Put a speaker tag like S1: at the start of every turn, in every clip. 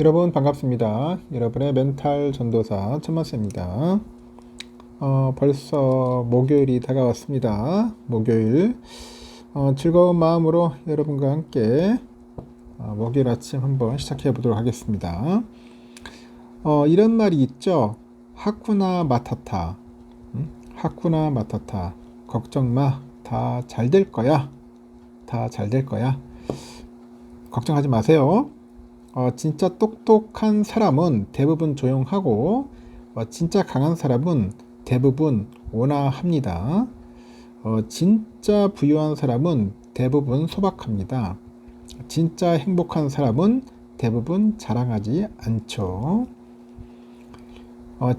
S1: 여러분 반갑습니다. 여러분의 멘탈 전도사 천만세입니다. 벌써 목요일이 다가왔습니다. 목요일 즐거운 마음으로 여러분과 함께 목요일 아침 한번 시작해 보도록 하겠습니다. 이런 말이 있죠. 하쿠나 마타타. 하쿠나 마타타. 걱정 마. 다 잘 될 거야. 다 잘 될 거야. 걱정하지 마세요. 진짜 똑똑한 사람은 대부분 조용하고 진짜 강한 사람은 대부분 온화합니다. 진짜 부유한 사람은 대부분 소박합니다. 진짜 행복한 사람은 대부분 자랑하지 않죠.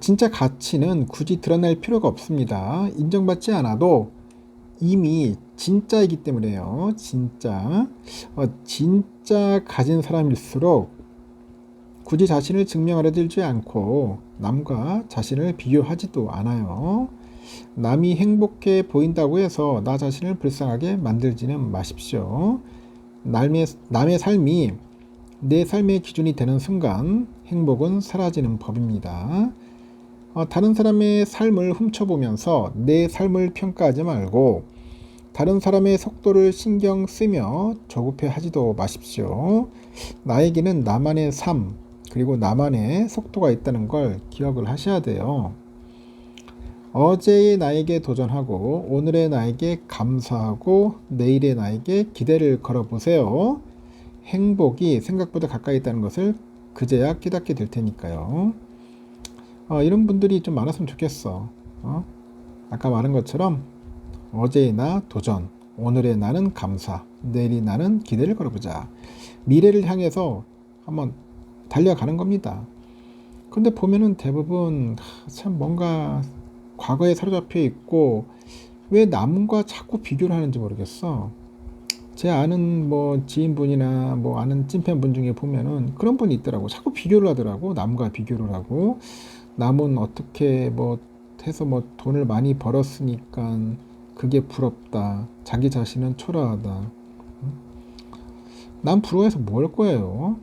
S1: 진짜 가치는 굳이 드러낼 필요가 없습니다. 인정받지 않아도 이미 진짜이기 때문에요. 진짜 가진 사람일수록 굳이 자신을 증명하려 들지 않고 남과 자신을 비교하지도 않아요. 남이 행복해 보인다고 해서 나 자신을 불쌍하게 만들지는 마십시오. 남의 삶이 내 삶의 기준이 되는 순간 행복은 사라지는 법입니다. 다른 사람의 삶을 훔쳐보면서 내 삶을 평가하지 말고 다른 사람의 속도를 신경 쓰며 조급해 하지도 마십시오. 나에게는 나만의 삶 그리고 나만의 속도가 있다는 걸 기억을 하셔야 돼요. 어제의 나에게 도전하고 오늘의 나에게 감사하고 내일의 나에게 기대를 걸어보세요. 행복이 생각보다 가까이 있다는 것을 그제야 깨닫게 될 테니까요. 이런 분들이 좀 많았으면 좋겠어. 아까 말한 것처럼 어제의 나 도전, 오늘의 나는 감사, 내일의 나는 기대를 걸어보자. 미래를 향해서 한번 달려가는 겁니다. 근데 보면은 대부분 참 뭔가 과거에 사로잡혀 있고 왜 남과 자꾸 비교를 하는지 모르겠어. 제 아는 지인분이나 아는 찐팬분 중에 보면은 그런 분이 있더라고. 자꾸 비교를 하더라고. 남과 비교를 하고 남은 어떻게 해서 돈을 많이 벌었으니까 그게 부럽다. 자기 자신은 초라하다. 남 부러워해서 뭐 할 거예요?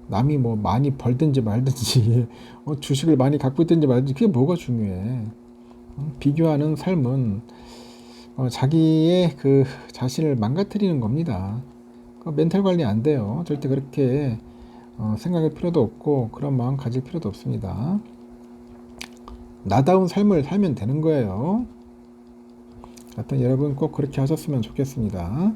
S1: 남이 많이 벌든지 말든지 주식을 많이 갖고 있든지 말든지 그게 뭐가 중요해. 비교하는 삶은 자기의 그 자신을 망가뜨리는 겁니다. 멘탈 관리 안 돼요. 절대 그렇게 생각할 필요도 없고 그런 마음 가질 필요도 없습니다. 나다운 삶을 살면 되는 거예요. 하여튼 여러분 꼭 그렇게 하셨으면 좋겠습니다.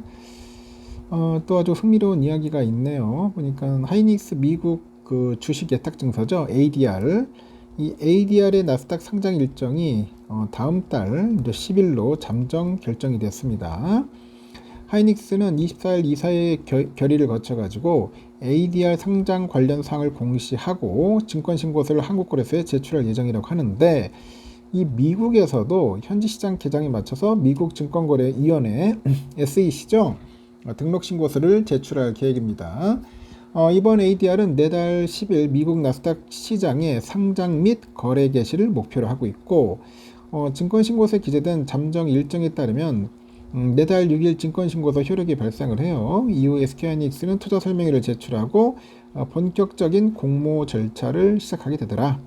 S1: 또 아주 흥미로운 이야기가 있네요. 보니까 하이닉스 미국 그 주식 예탁 증서죠. ADR. 이 ADR의 나스닥 상장 일정이 다음 달 10일로 잠정 결정이 됐습니다. 하이닉스는 24일 이사회 결의를 거쳐가지고 ADR 상장 관련 사항을 공시하고 증권신고서를 한국거래소에 제출할 예정이라고 하는데 이 미국에서도 현지 시장 개장에 맞춰서 미국 증권거래위원회 SEC죠. 등록 신고서를 제출할 계획입니다. 이번 ADR은 내달 10일 미국 나스닥 시장의 상장 및 거래 개시를 목표로 하고 있고 증권신고서에 기재된 잠정 일정에 따르면 내달 6일 증권신고서 효력이 발생을 해요. 이후 SK하이닉스는 투자 설명회를 제출하고 본격적인 공모 절차를 시작하게 되더라.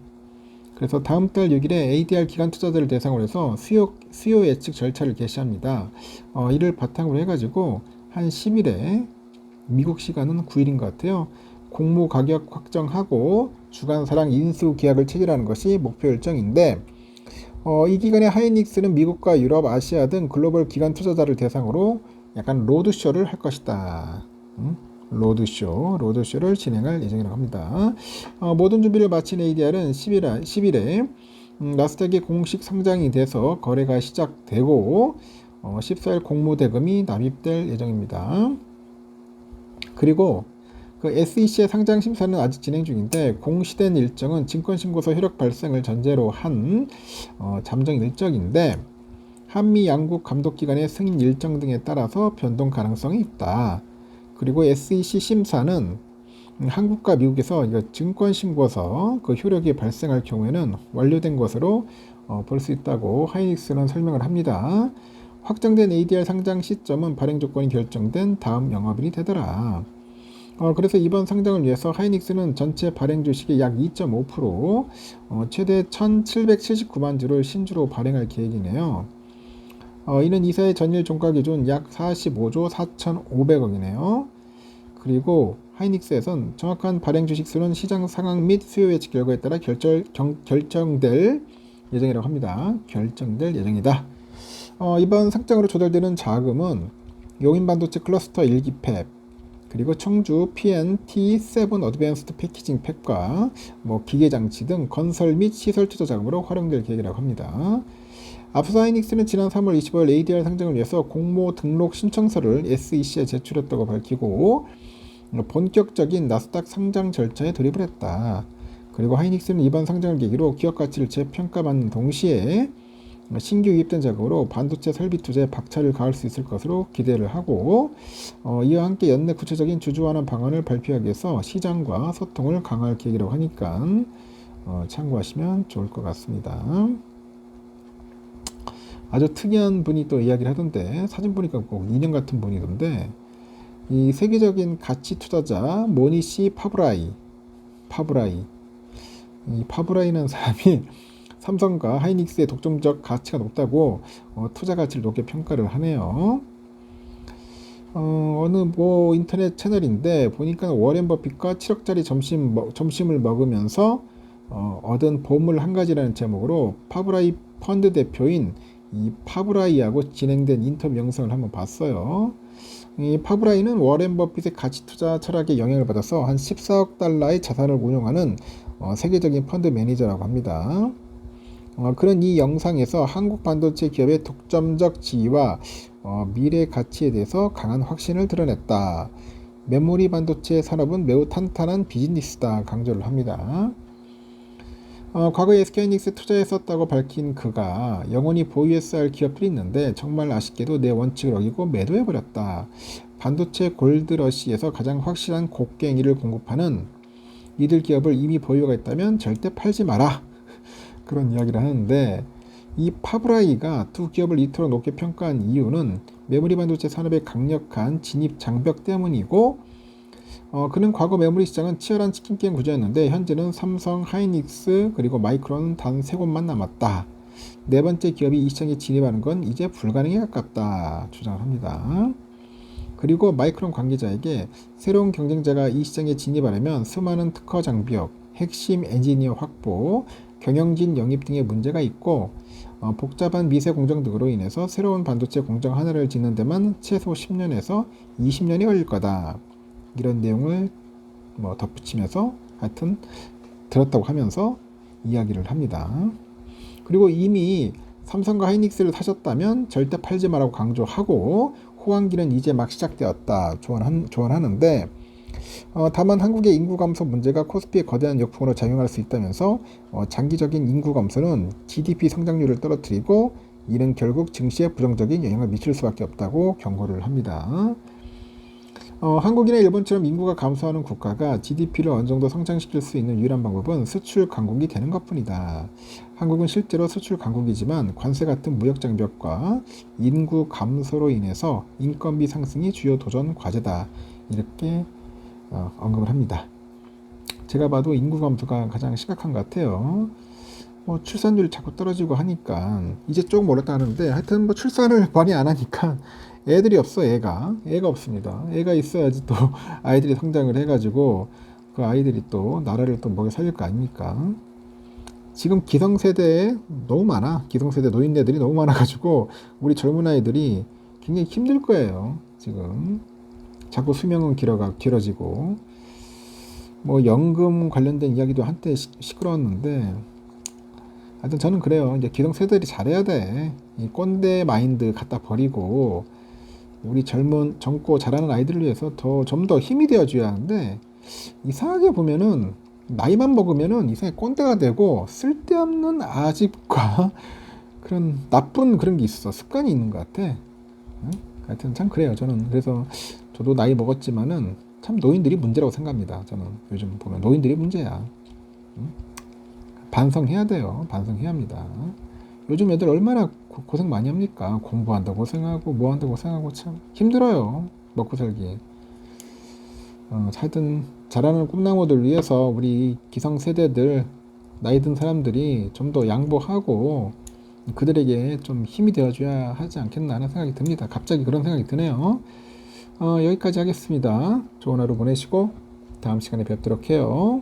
S1: 그래서 다음 달 6일에 ADR 기관 투자자를 대상으로 해서 수요 예측 절차를 개시합니다. 이를 바탕으로 해가지고 한 10일에 미국 시간은 9일인 것 같아요. 공모 가격 확정하고 주간사랑 인수 계약을 체결하는 것이 목표 일정인데 이 기간에 하이닉스는 미국과 유럽, 아시아 등 글로벌 기관 투자자를 대상으로 약간 로드쇼를 할 것이다. 로드쇼를 진행할 예정이라고 합니다. 모든 준비를 마친 ADR은 10일에 나스닥에 공식 상장이 돼서 거래가 시작되고 14일 공모대금이 납입될 예정입니다. 그리고 그 SEC의 상장 심사는 아직 진행 중인데 공시된 일정은 증권신고서 효력 발생을 전제로 한 잠정 일정인데 한미 양국 감독기관의 승인 일정 등에 따라서 변동 가능성이 있다. 그리고 SEC 심사는 한국과 미국에서 증권신고서 그 효력이 발생할 경우에는 완료된 것으로 볼 수 있다고 하이닉스는 설명을 합니다. 확정된 ADR 상장 시점은 발행 조건이 결정된 다음 영업일이 되더라. 그래서 이번 상장을 위해서 하이닉스는 전체 발행 주식의 약 2.5%, 최대 1,779만 주를 신주로 발행할 계획이네요. 이는 이사의 전일 종가 기준 약 45조 4,500억이네요. 그리고 하이닉스에선 정확한 발행 주식 수는 시장 상황 및 수요 예측 결과에 따라 결정될 예정이라고 합니다. 결정될 예정이다. 이번 상장으로 조달되는 자금은 용인반도체 클러스터 1기 팹, 그리고 청주 PNT7 어드밴스드 패키징 팹과 기계장치 등 건설 및 시설 투자 자금으로 활용될 계획이라고 합니다. 앞서 하이닉스는 지난 3월 25일 ADR 상장을 위해서 공모 등록 신청서를 SEC에 제출했다고 밝히고 본격적인 나스닥 상장 절차에 돌입을 했다. 그리고 하이닉스는 이번 상장을 계기로 기업 가치를 재평가받는 동시에 신규 유입된 자금으로 반도체 설비 투자에 박차를 가할 수 있을 것으로 기대를 하고 이와 함께 연내 구체적인 주주환원 방안을 발표하기 위해서 시장과 소통을 강화할 계획이라고 하니까 참고하시면 좋을 것 같습니다. 아주 특이한 분이 또 이야기를 하던데 사진 보니까 꼭 인형 같은 분이던데 이 세계적인 가치 투자자 모니시 파브라이 이 파브라이라는 사람이 삼성과 하이닉스의 독점적 가치가 높다고 투자 가치를 높게 평가를 하네요. 어느 인터넷 채널인데 보니까 워렌 버핏과 7억짜리 점심을 먹으면서 얻은 보물 한 가지라는 제목으로 파브라이 펀드 대표인 이 파브라이하고 진행된 인터뷰 영상을 한번 봤어요. 이 파브라이는 워렌 버핏의 가치 투자 철학에 영향을 받아서 한 14억 달러의 자산을 운용하는 세계적인 펀드 매니저라고 합니다. 그런 이 영상에서 한국 반도체 기업의 독점적 지위와 미래 가치에 대해서 강한 확신을 드러냈다. 메모리 반도체 산업은 매우 탄탄한 비즈니스다 강조를 합니다. 과거에 SK하이닉스에 투자했었다고 밝힌 그가 영원히 보유했어야 할 기업들이 있는데 정말 아쉽게도 내 원칙을 어기고 매도해버렸다. 반도체 골드러시에서 가장 확실한 곡괭이를 공급하는 이들 기업을 이미 보유가 있다면 절대 팔지 마라. 그런 이야기를 하는데 이 파브라이가 두 기업을 이토록 높게 평가한 이유는 메모리 반도체 산업의 강력한 진입 장벽 때문이고 그는 과거 메모리 시장은 치열한 치킨 게임 구조였는데 현재는 삼성, 하이닉스 그리고 마이크론은 단 3곳만 남았다. 네 번째 기업이 이 시장에 진입하는 건 이제 불가능에 가깝다 주장을 합니다. 그리고 마이크론 관계자에게 새로운 경쟁자가 이 시장에 진입하려면 수많은 특허 장벽, 핵심 엔지니어 확보, 경영진 영입 등의 문제가 있고 복잡한 미세 공정 등으로 인해서 새로운 반도체 공장 하나를 짓는 데만 최소 10년에서 20년이 걸릴 거다. 이런 내용을 덧붙이면서 하여튼 들었다고 하면서 이야기를 합니다. 그리고 이미 삼성과 하이닉스를 사셨다면 절대 팔지 말라고 강조하고 호황기는 이제 막 시작되었다 조언하는데 다만 한국의 인구 감소 문제가 코스피의 거대한 역풍으로 작용할 수 있다면서 장기적인 인구 감소는 GDP 성장률을 떨어뜨리고 이는 결국 증시에 부정적인 영향을 미칠 수밖에 없다고 경고를 합니다. 한국이나 일본처럼 인구가 감소하는 국가가 GDP를 어느 정도 성장시킬 수 있는 유일한 방법은 수출 강국이 되는 것뿐이다. 한국은 실제로 수출 강국이지만 관세 같은 무역 장벽과 인구 감소로 인해서 인건비 상승이 주요 도전 과제다. 이렇게 언급을 합니다. 제가 봐도 인구 감소가 가장 심각한 것 같아요. 출산율이 자꾸 떨어지고 하니까 이제 조금 어렵다 하는데 하여튼 출산을 많이 안 하니까 애들이 없어. 애가 없습니다. 애가 있어야지 또 아이들이 성장을 해가지고 그 아이들이 또 나라를 또 먹여 살릴 거 아닙니까? 지금 기성세대에 너무 많아. 기성세대 노인네들이 너무 많아가지고 우리 젊은 아이들이 굉장히 힘들 거예요. 지금 자꾸 수명은 길어지고 연금 관련된 이야기도 한때 시끄러웠는데 하여튼 저는 그래요. 이제 기성세대들이 잘해야 돼. 이 꼰대 마인드 갖다 버리고 우리 젊고 잘하는 아이들을 위해서 좀 더 힘이 되어줘야 하는데 이상하게 보면은 나이만 먹으면은 이상하게 꼰대가 되고 쓸데없는 아집과 그런 나쁜 그런 게 있어. 습관이 있는 것 같아. 응? 하여튼 참 그래요. 저는 그래서 저도 나이 먹었지만은 참 노인들이 문제라고 생각합니다. 저는 요즘 보면 노인들이 문제야. 응? 반성해야 돼요. 반성해야 합니다. 요즘 애들 얼마나 고생 많이 합니까? 공부한다고 고생하고 뭐한다고 고생하고 참 힘들어요. 먹고 살기. 하여튼 자라는 꿈나무들 위해서 우리 기성세대들 나이 든 사람들이 좀 더 양보하고 그들에게 좀 힘이 되어줘야 하지 않겠나 하는 생각이 듭니다. 갑자기 그런 생각이 드네요. 여기까지 하겠습니다. 좋은 하루 보내시고 다음 시간에 뵙도록 해요.